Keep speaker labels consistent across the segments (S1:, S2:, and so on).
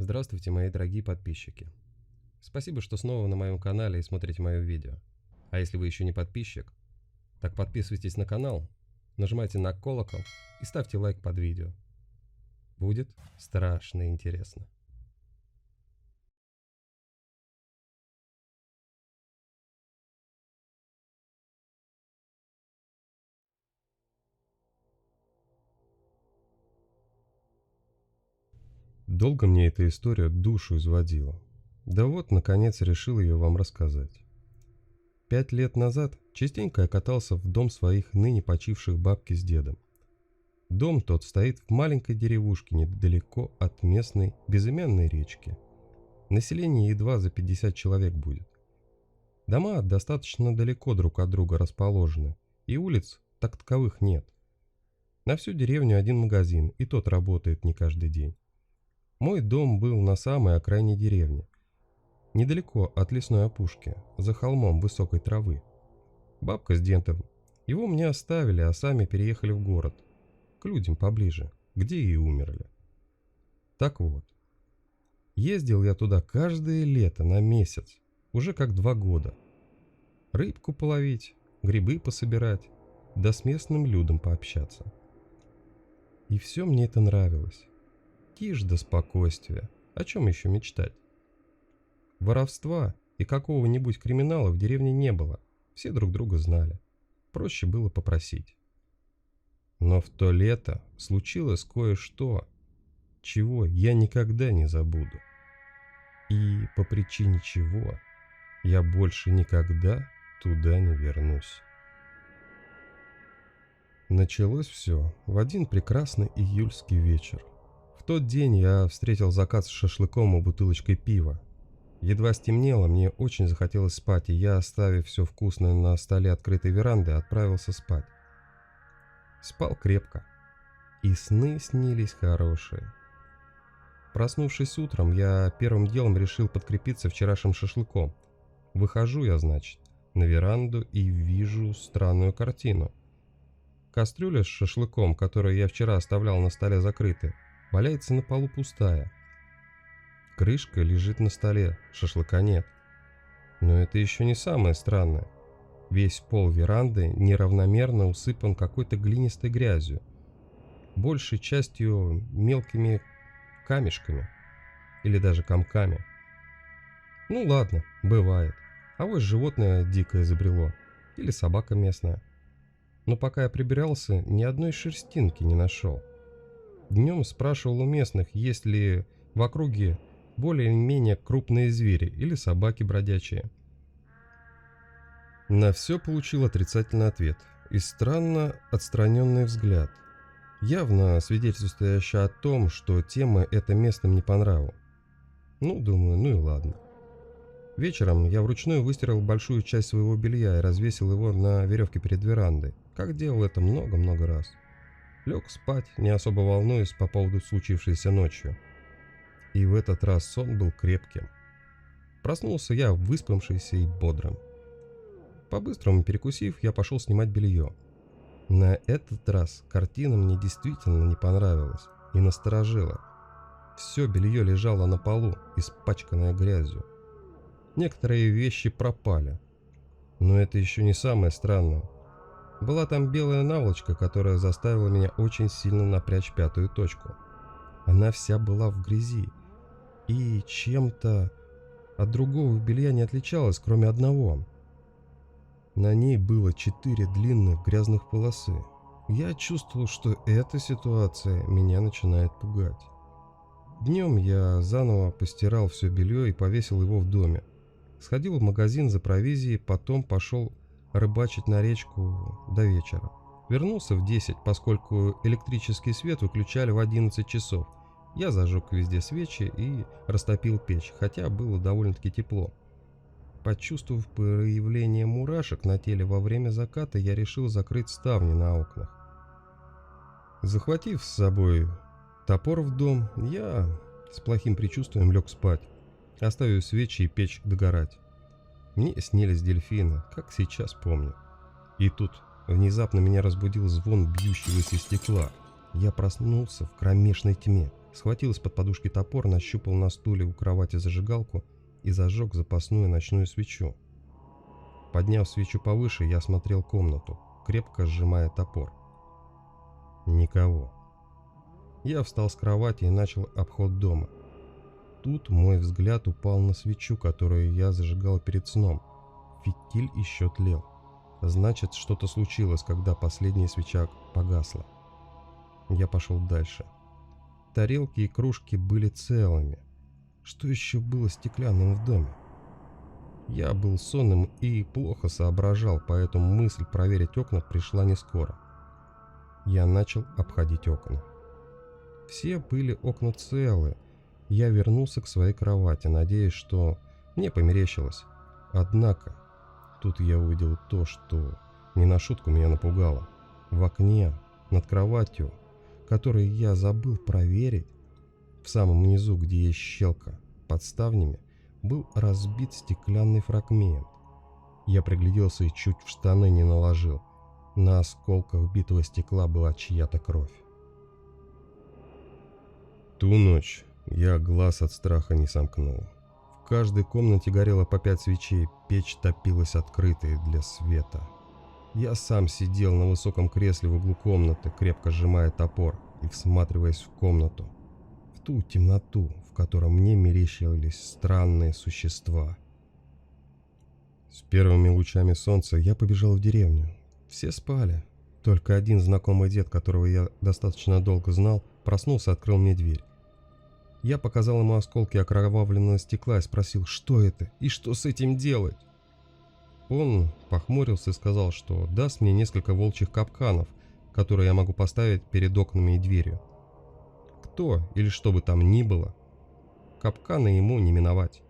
S1: Здравствуйте, мои дорогие подписчики. Спасибо, что снова на моем канале и смотрите мое видео. А если вы еще не подписчик, так подписывайтесь на канал, нажимайте на колокол и ставьте лайк под видео. Будет страшно интересно. Долго мне эта история душу изводила. Да вот, наконец, решил ее вам рассказать. 5 лет назад частенько я катался в дом своих ныне почивших бабки с дедом. Дом тот стоит в маленькой деревушке недалеко от местной безымянной речки. Население едва за 50 человек будет. Дома достаточно далеко друг от друга расположены, и улиц так таковых нет. На всю деревню один магазин, и тот работает не каждый день. Мой дом был на самой окраине деревни, недалеко от лесной опушки, за холмом высокой травы. Бабка с дедом его мне оставили, а сами переехали в город, к людям поближе, где и умерли. Так вот, ездил я туда каждое лето на месяц, уже как 2 года. Рыбку половить, грибы пособирать, да с местным людом пообщаться. И все мне это нравилось. Тишь да спокойствие, о чем еще мечтать? Воровства и какого-нибудь криминала в деревне не было, все друг друга знали. Проще было попросить. Но в то лето случилось кое-что, чего я никогда не забуду. И по причине чего я больше никогда туда не вернусь. Началось все в один прекрасный июльский вечер. В тот день я встретил закат с шашлыком и бутылочкой пива. Едва стемнело, мне очень захотелось спать, и я, оставив все вкусное на столе открытой веранды, отправился спать. Спал крепко, и сны снились хорошие. Проснувшись утром, я первым делом решил подкрепиться вчерашним шашлыком. Выхожу я, значит, на веранду и вижу странную картину. Кастрюля с шашлыком, которую я вчера оставлял на столе закрытой, валяется на полу пустая. Крышка лежит на столе, шашлыка нет. Но это еще не самое странное. Весь пол веранды неравномерно усыпан какой-то глинистой грязью, большей частью мелкими камешками или даже комками. Ну ладно, бывает. Авось животное дикое забрело, или собака местная. Но пока я прибирался, ни одной шерстинки не нашел. Днем спрашивал у местных, есть ли в округе более-менее крупные звери или собаки бродячие. На все получил отрицательный ответ и странно отстраненный взгляд, явно свидетельствующий о том, что тема эта местным не по нраву. Думаю, ну и ладно. Вечером я вручную выстирал большую часть своего белья и развесил его на веревке перед верандой, как делал это много-много раз. Лег спать, не особо волнуясь по поводу случившейся ночью. И в этот раз сон был крепким. Проснулся я выспавшийся и бодрым. По-быстрому перекусив, я пошел снимать белье. На этот раз картина мне действительно не понравилась и насторожила. Все белье лежало на полу, испачканное грязью. Некоторые вещи пропали. Но это еще не самое странное. Была там белая наволочка, которая заставила меня очень сильно напрячь пятую точку. Она вся была в грязи и чем-то от другого белья не отличалась, кроме одного. На ней было 4 длинных грязных полосы. Я чувствовал, что эта ситуация меня начинает пугать. Днем я заново постирал все белье и повесил его в доме. Сходил в магазин за провизией, потом пошел рыбачить на речку до вечера. Вернулся в 10, поскольку электрический свет выключали в 11 часов. Я зажег везде свечи и растопил печь, хотя было довольно-таки тепло. Почувствовав проявление мурашек на теле во время заката, я решил закрыть ставни на окнах. Захватив с собой топор в дом, я с плохим предчувствием лег спать, оставив свечи и печь догорать. Мне снились дельфины, как сейчас помню. И тут внезапно меня разбудил звон бьющегося стекла. Я проснулся в кромешной тьме. Схватил из-под подушки топор, нащупал на стуле у кровати зажигалку и зажег запасную ночную свечу. Подняв свечу повыше, я осмотрел комнату, крепко сжимая топор. Никого. Я встал с кровати и начал обход дома. Тут мой взгляд упал на свечу, которую я зажигал перед сном. Фитиль еще тлел. Значит, что-то случилось, когда последняя свеча погасла. Я пошел дальше. Тарелки и кружки были целыми. Что еще было стеклянным в доме? Я был сонным и плохо соображал, поэтому мысль проверить окна пришла не скоро. Я начал обходить окна. Все были окна целые. Я вернулся к своей кровати, надеясь, что мне померещилось. Однако, тут я увидел то, что не на шутку меня напугало. В окне, над кроватью, которую я забыл проверить, в самом низу, где есть щелка под ставнями, был разбит стеклянный фрагмент. Я пригляделся и чуть в штаны не наложил. На осколках битого стекла была чья-то кровь. Ту ночь я глаз от страха не сомкнул. В каждой комнате горело по 5 свечей, печь топилась открытой для света. Я сам сидел на высоком кресле в углу комнаты, крепко сжимая топор и всматриваясь в комнату, в ту темноту, в которой мне мерещились странные существа. С первыми лучами солнца я побежал в деревню. Все спали. Только один знакомый дед, которого я достаточно долго знал, проснулся и открыл мне дверь. Я показал ему осколки окровавленного стекла и спросил, что это и что с этим делать. Он похмурился и сказал, что даст мне несколько волчьих капканов, которые я могу поставить перед окнами и дверью. Кто или что бы там ни было, капканы ему не миновать.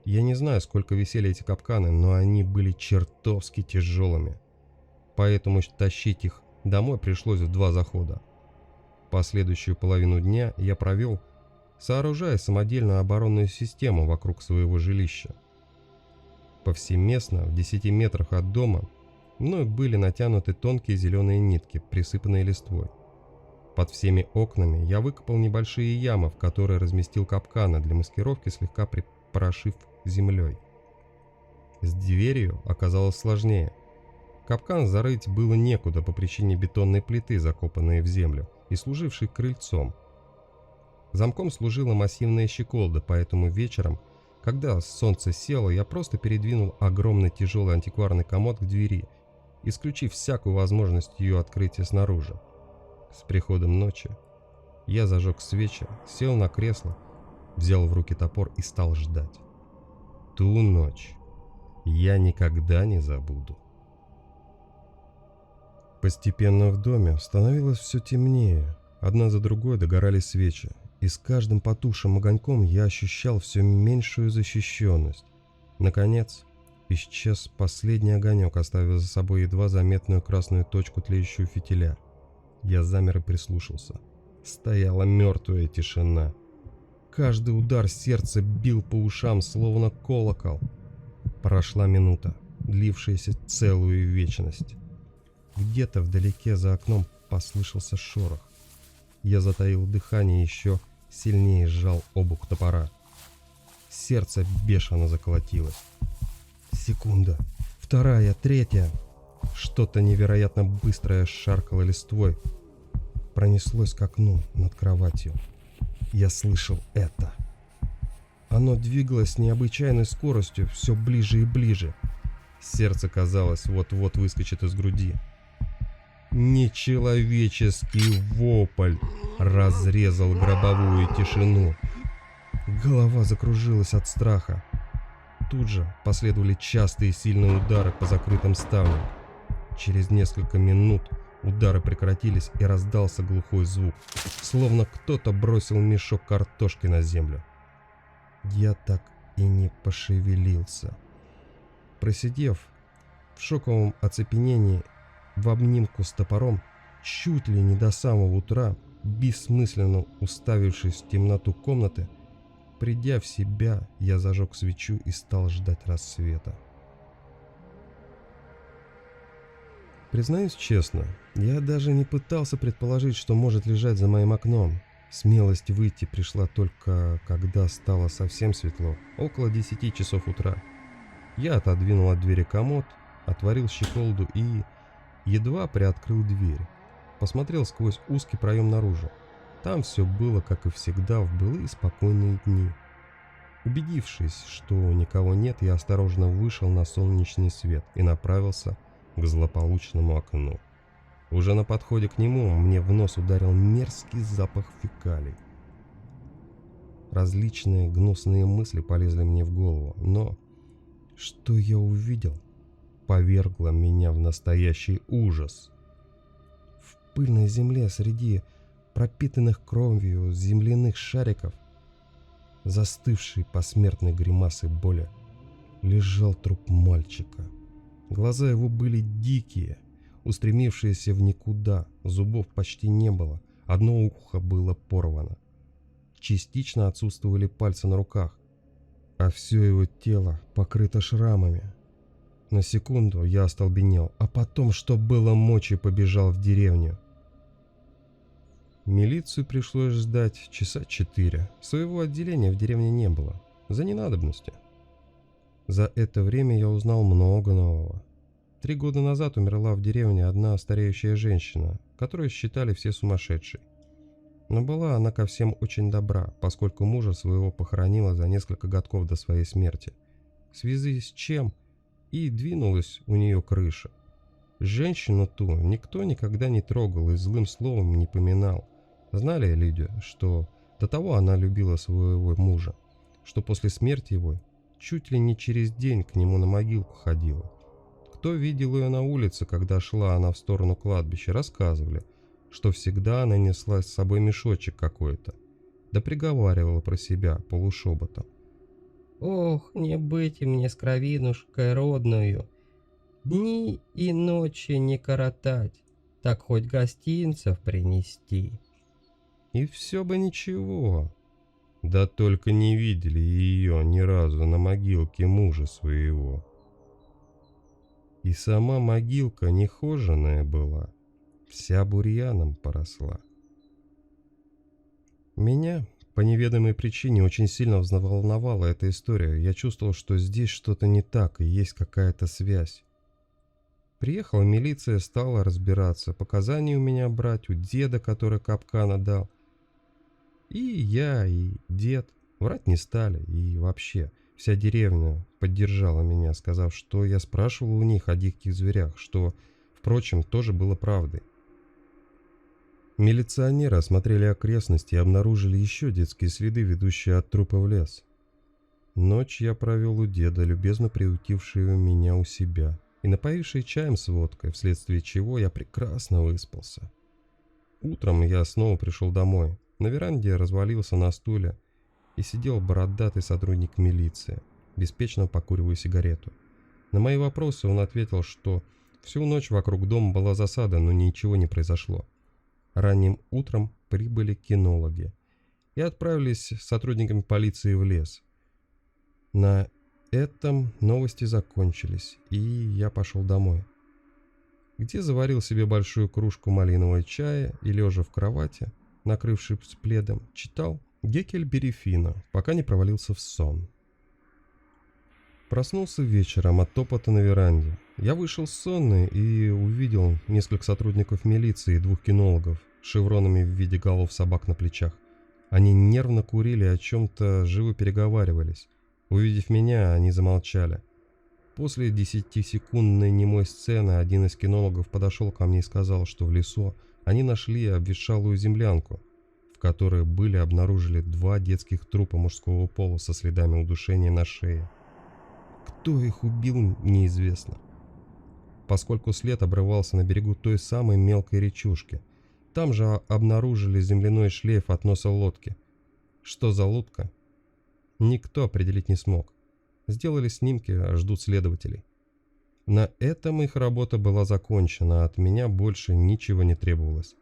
S1: Я не знаю, сколько висели эти капканы, но они были чертовски тяжелыми. Поэтому тащить их домой пришлось в 2 захода. Последующую половину дня я провел, сооружая самодельную оборонную систему вокруг своего жилища. Повсеместно, в 10 метрах от дома, мной были натянуты тонкие зеленые нитки, присыпанные листвой. Под всеми окнами я выкопал небольшие ямы, в которые разместил капканы для маскировки, слегка припорошив землей. С дверью оказалось сложнее. Капкан зарыть было некуда по причине бетонной плиты, закопанной в землю и служившей крыльцом. Замком служила массивная щеколда, поэтому вечером, когда солнце село, я просто передвинул огромный тяжелый антикварный комод к двери, исключив всякую возможность ее открытия снаружи. С приходом ночи я зажег свечи, сел на кресло, взял в руки топор и стал ждать. Ту ночь я никогда не забуду. Постепенно в доме становилось все темнее, одна за другой догорали свечи, и с каждым потухшим огоньком я ощущал все меньшую защищенность. Наконец, исчез последний огонек, оставив за собой едва заметную красную точку тлеющего фитиля. Я замер и прислушался. Стояла мертвая тишина. Каждый удар сердца бил по ушам, словно колокол. Прошла минута, длившаяся целую вечность. Где-то вдалеке за окном послышался шорох. Я затаил дыхание и еще сильнее сжал обух топора. Сердце бешено заколотилось. Секунда, вторая, третья. Что-то невероятно быстрое шаркало листвой. Пронеслось к окну над кроватью. Я слышал это. Оно двигалось с необычайной скоростью, все ближе и ближе. Сердце, казалось, вот-вот выскочит из груди. Нечеловеческий вопль разрезал гробовую тишину. Голова закружилась от страха. Тут же последовали частые сильные удары по закрытым ставням. Через несколько минут удары прекратились и раздался глухой звук, словно кто-то бросил мешок картошки на землю. Я так и не пошевелился. Просидев в шоковом оцепенении в обнимку с топором чуть ли не до самого утра, бессмысленно уставившись в темноту комнаты, придя в себя, я зажег свечу и стал ждать рассвета. Признаюсь честно, я даже не пытался предположить, что может лежать за моим окном. Смелость выйти пришла только когда стало совсем светло, около 10 часов утра. Я отодвинул от двери комод, отворил щеколду и едва приоткрыл дверь. Посмотрел сквозь узкий проем наружу. Там все было, как и всегда, в былые спокойные дни. Убедившись, что никого нет, я осторожно вышел на солнечный свет и направился к злополучному окну. Уже на подходе к нему мне в нос ударил мерзкий запах фекалий. Различные гнусные мысли полезли мне в голову, но что я увидел, повергло меня в настоящий ужас. В пыльной земле среди пропитанных кровью земляных шариков, застывший посмертной гримасой боли, лежал труп мальчика. Глаза его были дикие, устремившиеся в никуда, зубов почти не было, одно ухо было порвано. Частично отсутствовали пальцы на руках, а все его тело покрыто шрамами. На секунду я остолбенел, а потом, что было мочи, побежал в деревню. Милицию пришлось ждать часа 4. Своего отделения в деревне не было, за ненадобностью. За это время я узнал много нового. 3 года назад умерла в деревне одна стареющая женщина, которую считали все сумасшедшей. Но была она ко всем очень добра, поскольку мужа своего похоронила за несколько годков до своей смерти. В связи с чем и двинулась у нее крыша. Женщину ту никто никогда не трогал и злым словом не поминал. Знали люди, что до того она любила своего мужа, что после смерти его чуть ли не через день к нему на могилку ходила. Кто видел ее на улице, когда шла она в сторону кладбища, рассказывали, что всегда она несла с собой мешочек какой-то, да приговаривала про себя полушепотом: «Ох, не быть мне с кровинушкой родную, дни и ночи не коротать, так хоть гостинцев принести». И все бы ничего, да только не видели ее ни разу на могилке мужа своего. И сама могилка нехоженая была, вся бурьяном поросла. Меня по неведомой причине очень сильно взволновала эта история. Я чувствовал, что здесь что-то не так и есть какая-то связь. Приехала милиция, стала разбираться, показания у меня брать, у деда, который капкана дал. И я, и дед врать не стали, и вообще вся деревня поддержала меня, сказав, что я спрашивал у них о диких зверях, что, впрочем, тоже было правдой. Милиционеры осмотрели окрестности и обнаружили еще детские следы, ведущие от трупа в лес. Ночь я провел у деда, любезно приютившего меня у себя, и напоивший чаем с водкой, вследствие чего я прекрасно выспался. Утром я снова пришел домой. На веранде развалился на стуле и сидел бородатый сотрудник милиции, беспечно покуривая сигарету. На мои вопросы он ответил, что всю ночь вокруг дома была засада, но ничего не произошло. Ранним утром прибыли кинологи и отправились с сотрудниками полиции в лес. На этом новости закончились, и я пошел домой, где заварил себе большую кружку малинового чая и, лежа в кровати, накрывшись пледом, читал Геккельбери Финна, пока не провалился в сон. Проснулся вечером от топота на веранде. Я вышел сонный и увидел несколько сотрудников милиции и 2 кинологов с шевронами в виде голов собак на плечах. Они нервно курили и о чем-то живо переговаривались. Увидев меня, они замолчали. После 10-секундной немой сцены один из кинологов подошел ко мне и сказал, что в лесу они нашли обветшалую землянку, в которой обнаружили 2 детских трупа мужского пола со следами удушения на шее. Кто их убил, неизвестно, поскольку след обрывался на берегу той самой мелкой речушки. Там же обнаружили земляной шлейф от носа лодки. Что за лодка? Никто определить не смог. Сделали снимки, ждут следователей. На этом их работа была закончена, а от меня больше ничего не требовалось.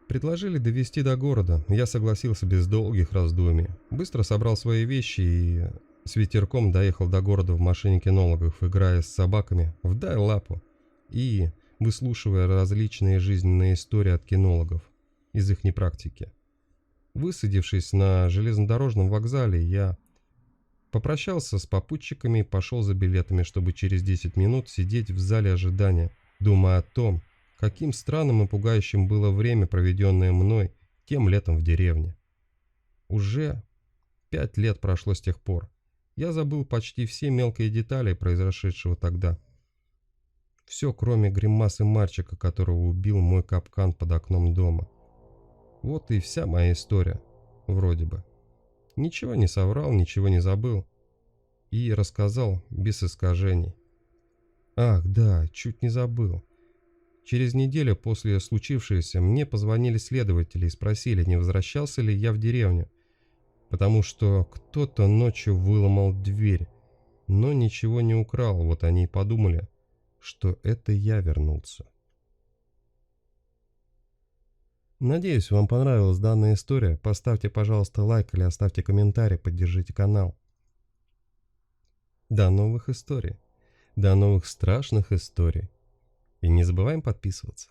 S1: Предложили довезти до города, я согласился без долгих раздумий. Быстро собрал свои вещи и с ветерком доехал до города в машине кинологов, играя с собаками в «дай лапу» и выслушивая различные жизненные истории от кинологов. из ихней практики. Высадившись на железнодорожном вокзале, я попрощался с попутчиками и пошел за билетами, чтобы через 10 минут сидеть в зале ожидания, думая о том, каким странным и пугающим было время, проведенное мной тем летом в деревне. Уже 5 лет прошло с тех пор. Я забыл почти все мелкие детали произошедшего тогда. Все, кроме гримасы мальчика, которого убил мой капкан под окном дома. Вот и вся моя история, вроде бы. Ничего не соврал, ничего не забыл. И рассказал без искажений. Ах, да, чуть не забыл. Через неделю после случившегося мне позвонили следователи и спросили, не возвращался ли я в деревню, потому что кто-то ночью выломал дверь, но ничего не украл. Вот они и подумали, что это я вернулся. Надеюсь, вам понравилась данная история. Поставьте, пожалуйста, лайк или оставьте комментарий, поддержите канал. До новых историй. До новых страшных историй. И не забываем подписываться.